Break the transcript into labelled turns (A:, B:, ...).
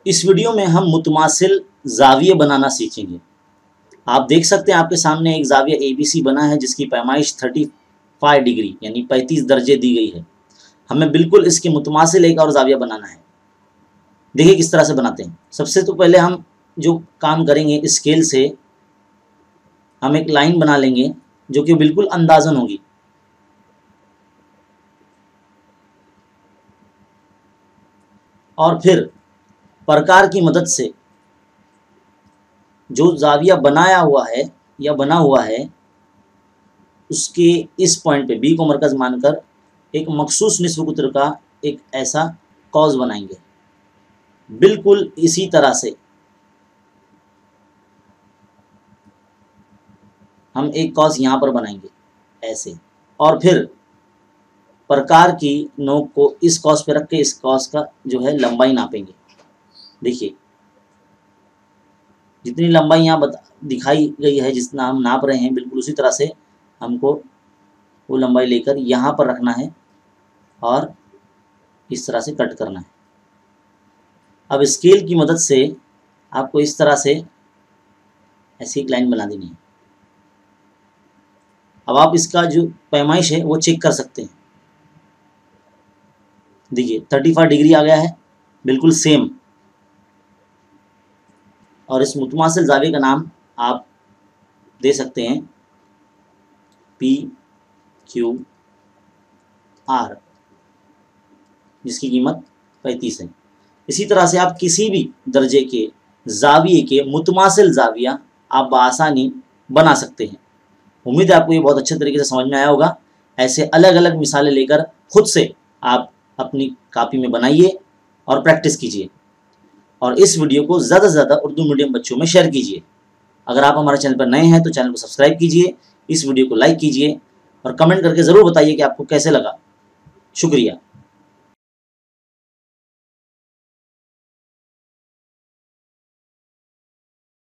A: इस वीडियो में हम मुतमासिल ज़ाविये बनाना सीखेंगे। आप देख सकते हैं आपके सामने एक ज़ाविया ABC बना है जिसकी पैमाइश 35 डिग्री यानी 35 दर्जे दी गई है। हमें बिल्कुल इसके मुतमासिल एक और ज़ाविया बनाना है। देखिए किस तरह से बनाते हैं। सबसे तो पहले हम जो काम करेंगे, स्केल से हम एक लाइन बना लेंगे जो कि बिल्कुल अंदाज़न होगी। और फिर प्रकार की मदद से जो ज़ाविया बनाया हुआ है या बना हुआ है उसके इस पॉइंट पे B को मरकज़ मानकर एक मखसूस निस्फ़ कुतर का एक ऐसा कॉज बनाएंगे। बिल्कुल इसी तरह से हम एक कॉज यहाँ पर बनाएंगे ऐसे, और फिर प्रकार की नोक को इस कॉज पे रख के इस कॉज का जो है लंबाई नापेंगे। देखिए जितनी लंबाई यहाँ दिखाई गई है, जितना हम नाप रहे हैं, बिल्कुल उसी तरह से हमको वो लंबाई लेकर यहाँ पर रखना है और इस तरह से कट करना है। अब स्केल की मदद से आपको इस तरह से ऐसी एक लाइन बना देनी है। अब आप इसका जो पैमाइश है वो चेक कर सकते हैं। देखिए 35 डिग्री आ गया है, बिल्कुल सेम। और इस मुतमासिल ज़ाविये का नाम आप दे सकते हैं PQR, जिसकी कीमत 35 है। इसी तरह से आप किसी भी दर्जे के ज़ाविये के मुतमासिल ज़ाविया आप बआसानी बना सकते हैं। उम्मीद है आपको ये बहुत अच्छे तरीके से समझ में आया होगा। ऐसे अलग अलग मिसालें लेकर खुद से आप अपनी कापी में बनाइए और प्रैक्टिस कीजिए, और इस वीडियो को ज़्यादा से ज़्यादा उर्दू मीडियम बच्चों में शेयर कीजिए। अगर आप हमारे चैनल पर नए हैं तो चैनल को सब्सक्राइब कीजिए, इस वीडियो को लाइक कीजिए और कमेंट करके ज़रूर बताइए कि आपको कैसे लगा। शुक्रिया।